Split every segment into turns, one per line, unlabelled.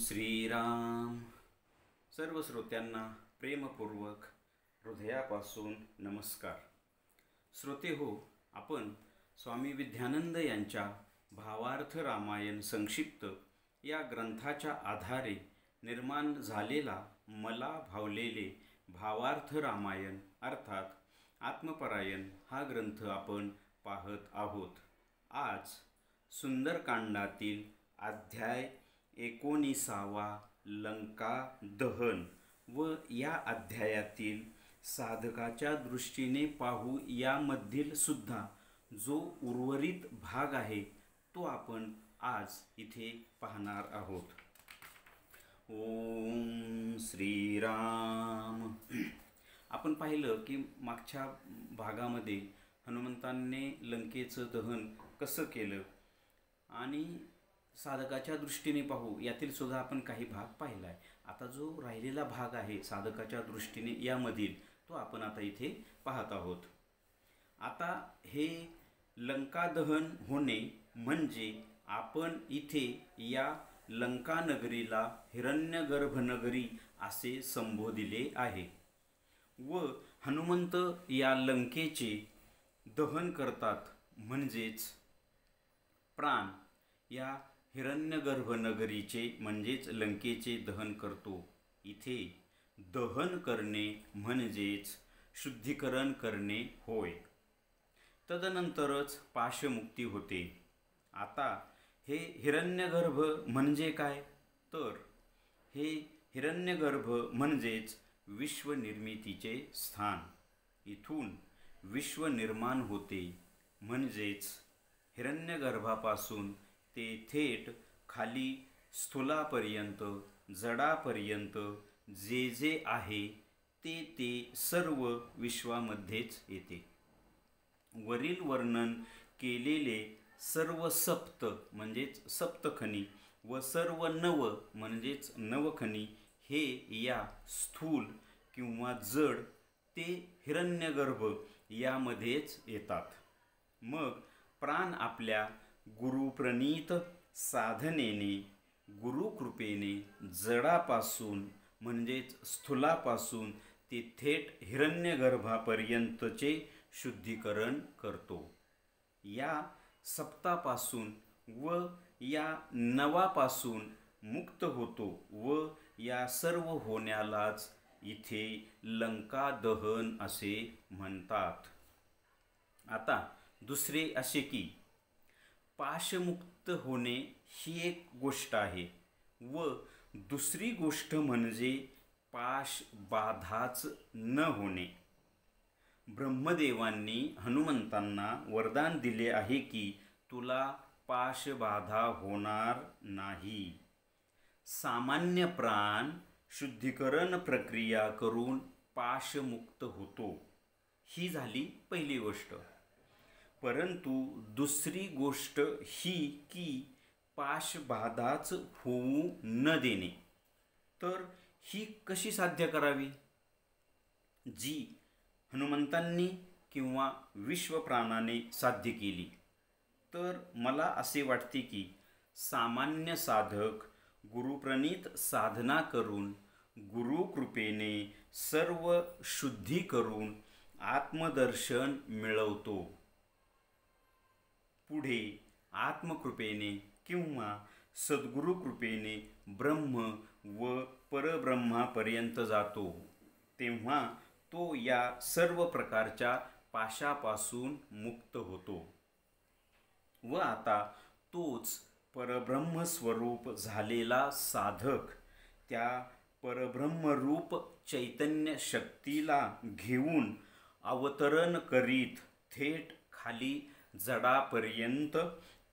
श्रीराम. सर्व श्रोत्यांना प्रेमपूर्वक हृदयापासून नमस्कार. श्रोते हो, आपण स्वामी विद्यानंद यांच्या भावार्थ रामायण संक्षिप्त या ग्रंथाच्या आधारे निर्माण झालेला मला भावलेले भावार्थ रामायण अर्थात आत्मपरायण हा ग्रंथ आपण पाहत आहोत. आज सुंदरकांडातील अध्याय 19 लंका दहन व या अध्यायातील साधकाच्या दृष्टीने पाहू यामधील सुद्धा जो उर्वरित भाग आहे तो आपण आज इथे पाहणार आहोत. ओम श्रीराम. आपण पाहिलं की मागच्या भागामध्ये हनुमंतांनी लंकेचं दहन कसं केलं आणि साधकाच्या दृष्टीने पाहू यातील सुद्धा आपण काही भाग पाहिला आहे. आता जो राहिलेला भाग आहे साधकाच्या दृष्टीने यामधील तो आपण आता इथे पाहत आहोत. आता हे लंका दहन होणे म्हणजे आपण इथे या लंका नगरीला हिरण्यगर्भ नगरी असे संबोधिले आहे व हनुमंत या लंकेचे दहन करतात म्हणजेच प्राण या हिरण्यगर्भ नगरीचे म्हणजेच लंकेचे दहन करतो. इथे दहन करणे म्हणजेच शुद्धीकरण करणे होय. तदनंतरच पाशमुक्ती होते. आता हे हिरण्यगर्भ म्हणजे काय तर हे हिरण्यगर्भ म्हणजेच विश्वनिर्मितीचे स्थान. इथून विश्व निर्माण होते म्हणजेच हिरण्यगर्भापासून ते थेट खाली स्थूलापर्यंत जडापर्यंत जे जे आहे ते सर्व विश्वामध्येच येते. वरील वर्णन केलेले सर्व सप्त म्हणजेच सप्तखनी व सर्व नव म्हणजेच नवखनी हे या स्थूल किंवा जड ते हिरण्यगर्भ यामध्येच येतात. मग प्राण आपल्या गुरुप्रणीत साधनेने गुरुकृपेने जडापासून म्हणजेच स्थूलापासून ते थेट हिरण्यगर्भापर्यंतचे शुद्धीकरण करतो. या सप्तापासून व या नवापासून मुक्त होतो व या सर्व होण्यालाच इथे लंका दहन असे म्हणतात. आता दुसरे असे की पाशमुक्त होणे ही एक गोष्ट आहे व दुसरी गोष्ट म्हणजे पाशबाधाच न होणे. ब्रह्मदेवांनी हनुमंतांना वरदान दिले आहे की तुला पाशबाधा होणार नाही. सामान्य प्राण शुद्धीकरण प्रक्रिया करून पाशमुक्त होतो. ही झाली पहिली गोष्ट. परंतु दुसरी गोष्ट ही की पाशबाधाच होऊ न देणे. तर ही कशी साध्य करावी जी हनुमंतांनी किंवा विश्वप्राणाने साध्य केली. तर मला असे वाटते की सामान्य साधक गुरुप्रणीत साधना करून गुरुकृपेने सर्व शुद्धी करून आत्मदर्शन मिळवतो. पुढे आत्मकृपेने किंवा सद्गुरुकृपेने ब्रह्म व परब्रह्मापर्यंत जातो. तेव्हा तो या सर्व प्रकारच्या पाशापासून मुक्त होतो व आता तोच परब्रह्मस्वरूप झालेला साधक त्या परब्रह्मरूप चैतन्य शक्तीला घेऊन अवतरण करीत थेट खाली जडापर्यंत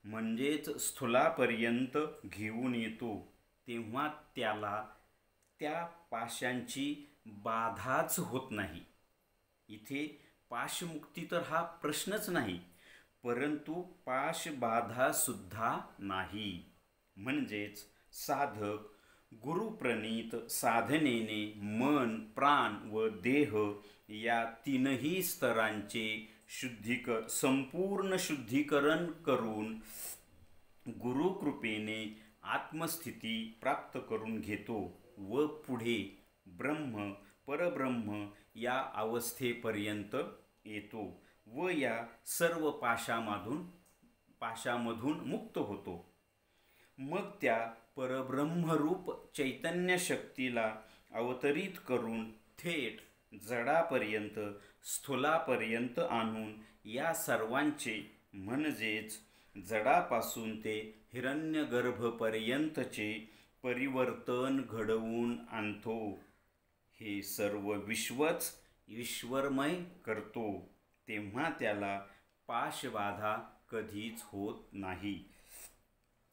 म्हणजेच स्थूलापर्यंत घेऊन येतो. तेव्हा त्याला त्या पाशांची बाधाच होत नाही. इथे पाशमुक्ती तर हा प्रश्नच नाही परंतु पाशबाधा सुद्धा नाही. म्हणजेच साधक गुरुप्रणीत साधनेने मन प्राण व देह या तीनही स्तरांचे संपूर्ण शुद्धीकरण करून गुरुकृपेने आत्मस्थिती प्राप्त करून घेतो व पुढे ब्रह्म परब्रह्म या अवस्थेपर्यंत येतो व या सर्व पाशामधून मुक्त होतो. मग त्या परब्रह्मरूप चैतन्य शक्तीला अवतरित करून थेट जडापर्यंत स्थूलापर्यंत आणून या सर्वांचे म्हणजेच जडापासून ते हिरण्यगर्भपर्यंतचे परिवर्तन घडवून आणतो. हे सर्व विश्वच ईश्वरमय करतो, तेव्हा त्याला पाशबाधा कधीच होत नाही.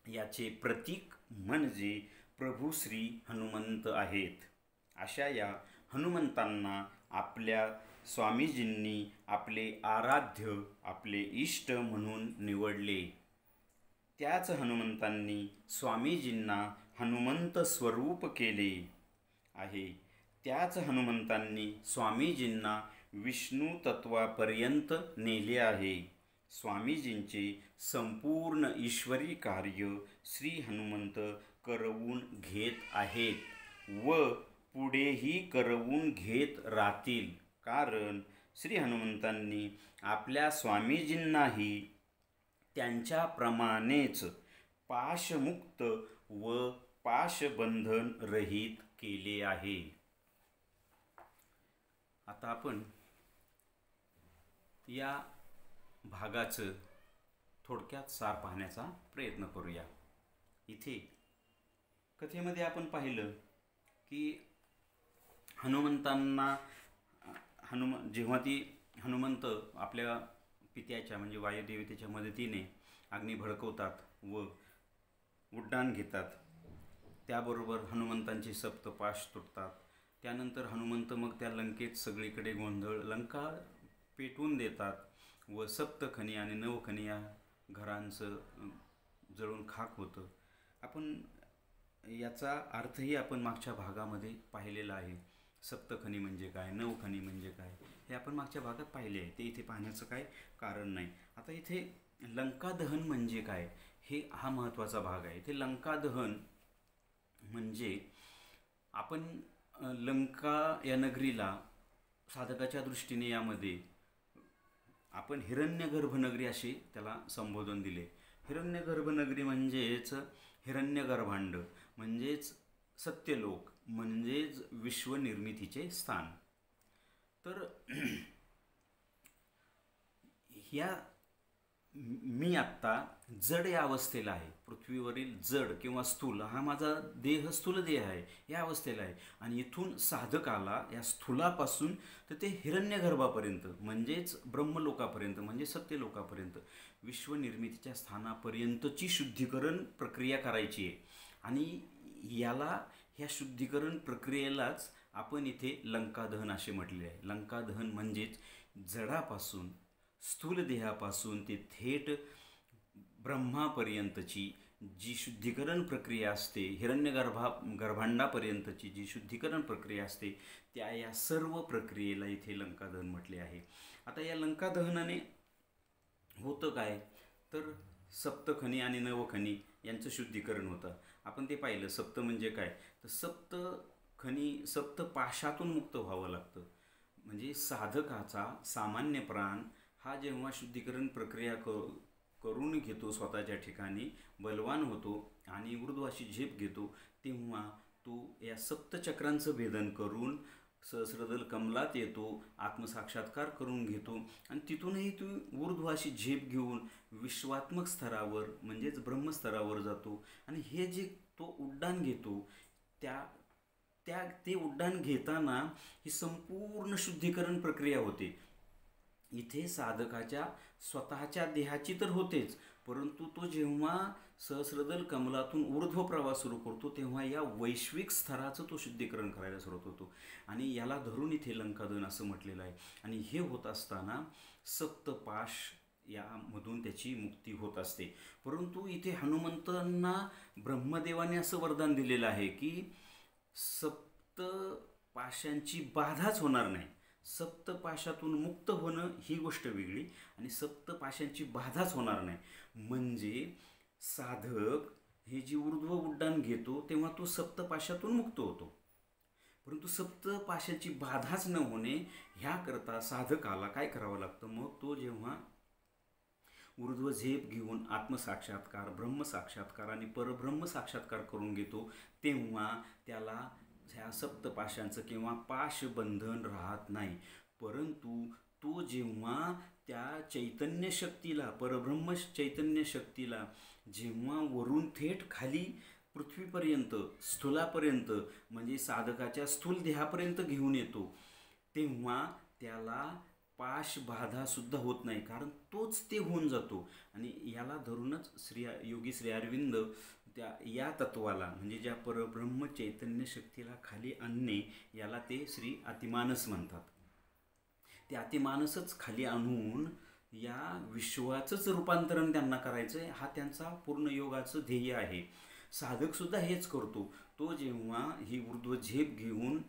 याचे प्रतीक म्हणजे प्रभू श्री हनुमंत आहेत. अशा या हनुमंतांना आपल्या स्वामीजींनी आपले आराध्य, आपले इष्ट म्हणून निवडले. त्याच हनुमंतांनी स्वामीजींना हनुमंत स्वरूप केले आहे. त्याच हनुमंतांनी स्वामीजींना विष्णू तत्वापर्यंत नेले आहे. स्वामीजींचे संपूर्ण ईश्वरी कार्य श्री हनुमंत करवून घेत आहेत व पुढेही करवून घेत राहतील. कारण श्री हनुमंतांनी आपल्या स्वामीजींनाही त्यांच्याप्रमाणेच पाशमुक्त व पाशबंधन रहित केले आहे. आता आपण या भागाचं थोडक्यात सार पाहण्याचा प्रयत्न करूया. इथे कथेमध्ये आपण पाहिलं की हनुमंतांना जेव्हा ती हनुमंत आपल्या पित्याच्या म्हणजे वायुदेवतेच्या मदतीने अग्नी भडकवतात व उड्डाण घेतात, त्याबरोबर हनुमंतांचे सप्तपाश तुटतात. त्यानंतर हनुमंत मग त्या लंकेत सगळीकडे गोंधळ, लंका पेटवून देतात व सप्तखनी आणि नवखनी या घरांचं जळून खाक होतं. आपण याचा अर्थही आपण मागच्या भागामध्ये पाहिलेला आहे. सप्तखनी म्हणजे काय, नवखनी म्हणजे काय, हे आपण मागच्या भागात पाहिले आहे. ते इथे पाहण्याचं काय कारण नाही. आता इथे लंका दहन म्हणजे काय, हा महत्त्वाचा भाग आहे. इथे लंका दहन म्हणजे आपण लंका या नगरीला साधकाच्या दृष्टीने यामध्ये आपण हिरण्यगर्भ नगरी असे त्याला संबोधन दिले. हिरण्यगर्भ नगरी म्हणजेच हिरण्यगर्भांड, म्हणजेच सत्यलोक, म्हणजेच विश्वनिर्मितीचे स्थान. तर मी आत्ता जड या अवस्थेला आहे. पृथ्वीवरील जड किंवा स्थूल हा माझा देह, स्थूल देह आहे, या अवस्थेला आहे. आणि इथून साधकाला या स्थूलापासून तर ते हिरण्यगर्भापर्यंत म्हणजेच ब्रह्मलोकापर्यंत म्हणजे सत्यलोकापर्यंत विश्वनिर्मितीच्या स्थानापर्यंतची शुद्धीकरण प्रक्रिया करायची आहे. आणि ह्या शुद्धीकरण प्रक्रियेलाच आपण इथे लंकादहन असे म्हटले आहे. लंकादहन म्हणजेच जडापासून, स्थूल देहापासून ते थेट ब्रह्मापर्यंतची जी शुद्धीकरण प्रक्रिया असते, गर्भांडापर्यंतची जी शुद्धीकरण प्रक्रिया असते, या सर्व प्रक्रियेला इथे लंकादहन म्हटले आहे. आता या लंकादहनाने होतं काय, तर सप्तखनी आणि नवखनी यांचं शुद्धीकरण होतं. आपण ते पाहिलं. सप्त म्हणजे काय, तर सप्तपाशातून मुक्त व्हावं लागतं. म्हणजे साधकाचा सामान्य प्राण हा जेव्हा शुद्धीकरण प्रक्रिया करून घेतो, स्वतःच्या ठिकाणी बलवान होतो आणि ऊर्ध्वाशी झेप घेतो, तेव्हा तो या सप्तचक्रांचं भेदन करून सहस्रदल कमलात येतो, आत्मसाक्षात्कार करून घेतो आणि तिथूनही तो ऊर्ध्वाशी झेप घेऊन विश्वात्मक स्तरावर म्हणजेच ब्रह्मस्तरावर जातो. आणि हे जे तो उड्डाण घेतो ते उड्डाण घेताना ही संपूर्ण शुद्धीकरण प्रक्रिया होते. इथे साधकाच्या स्वतःच्या देहाची तर होतेच, परंतु तो जेव्हा सहस्रदल कमलातून ऊर्ध्व प्रवास सुरू करतो तेव्हा या वैश्विक स्तराचं तो शुद्धीकरण करायला सुरुवात होतो. आणि याला धरून इथे लंकादहन असं म्हटलेलं आहे. आणि हे होत असताना सप्तपाश यामधून त्याची मुक्ती होत असते. परंतु इथे हनुमंतांना ब्रह्मदेवाने असं वरदान दिलेलं आहे की सप्तपाशांची बाधाच होणार नाही. सप्तपाशातून मुक्त होणं ही गोष्ट वेगळी आणि सप्तपाशांची बाधाच होणार नाही. म्हणजे साधक हे जी ऊर्ध्व उड्डाण घेतो तेव्हा तो सप्तपाशातून मुक्त होतो. परंतु सप्तपाशाची बाधाच न होणे ह्याकरता साधकाला काय करावं लागतं? मग तो जेव्हा ऊर्ध्व झेप घेऊन आत्मसाक्षात्कार, ब्रह्मसाक्षात्कार आणि परब्रह्म साक्षात्कार करून घेतो, तेव्हा त्याला ह्या सप्तपाशांचं किंवा पाशबंधन राहत नाही. परंतु तो जेव्हा त्या चैतन्य शक्तीला, परब्रह्म चैतन्य शक्तीला जेव्हा वरून थेट खाली पृथ्वीपर्यंत, स्थूलापर्यंत म्हणजे साधकाच्या स्थूल देहापर्यंत घेऊन येतो, तेव्हा त्याला पाशबाधासुद्धा होत नाही, कारण तोच ते होऊन जातो. आणि याला धरूनच योगी श्री अरविंद या तत्वाला म्हणजे ज्या परब्रह्म चैतन्य शक्तीला खाली आणणे, याला ते श्री अतिमानस म्हणतात. ते अतिमानसच खाली आणून या विश्वाचंच रूपांतरण त्यांना करायचं आहे, हा त्यांचा पूर्ण योगाचं ध्येय आहे. साधकसुद्धा हेच करतो. तो जेव्हा ही ऊर्ध्व झेप घेऊन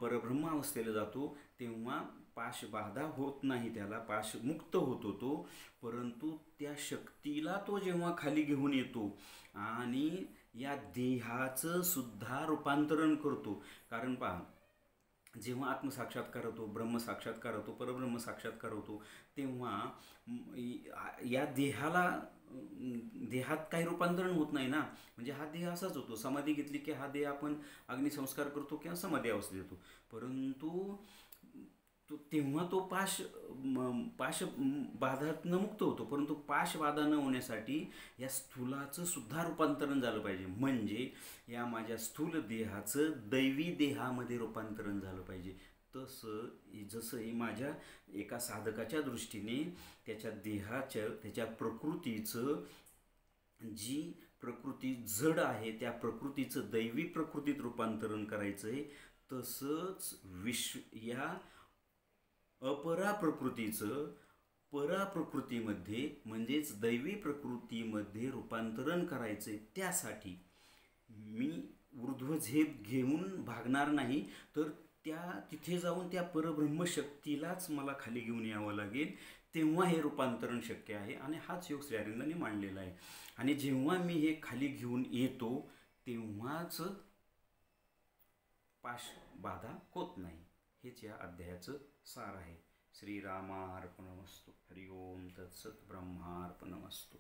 परब्रह्म अवस्थेला जातो, तेव्हा पाशबाधा होत नाही, त्याला पाशमुक्त होतो तो. परंतु त्या शक्तीला तो जेव्हा खाली घेऊन येतो आणि या देहाचं सुद्धा रूपांतरण करतो. कारण पहा, जेव्हा आत्मसाक्षात्कार होतो, ब्रह्मसाक्षात्कार होतो, परब्रह्म साक्षात्कार होतो, तेव्हा या देहात काही रूपांतरण होत नाही ना. म्हणजे हा देह असाच होतो. समाधी घेतली की हा देह आपण अग्निसंस्कार करतो किंवा समाधी अवस्थेत येतो. परंतु तेव्हा तो पाश बाधातनं मुक्त होतो. परंतु पाशबाधा न होण्यासाठी या स्थूलाचं सुद्धा रूपांतरण झालं पाहिजे. म्हणजे या माझ्या स्थूल देहाचं दैवी देहामध्ये रूपांतरण झालं पाहिजे. जसं हे माझ्या एका साधकाच्या दृष्टीने त्याच्या देहाच्या, त्याच्या प्रकृतीचं, जी प्रकृती जड आहे त्या प्रकृतीचं दैवी प्रकृतीत रूपांतरण करायचं आहे, तसंच या अपरा प्रकृतीचं पराप्रकृतीमध्ये म्हणजेच दैवी प्रकृतीमध्ये रूपांतरण करायचं आहे. त्यासाठी मी ऊर्ध्व झेप घेऊन भागणार नाही, तर तिथे जाऊन त्या परब्रह्मशक्तीलाच मला खाली घेऊन यावं लागेल, तेव्हा हे रूपांतरण शक्य आहे. आणि हाच योग श्री अरविंदांनी मांडलेला आहे. आणि जेव्हा मी हे खाली घेऊन येतो तेव्हाच पाशबाधा होत नाही. हेच या अध्यायाचं सार आहे. श्रीरामार्पणमस्तु. हरि ओम तत्सत. ब्रह्मार्पणमस्तु.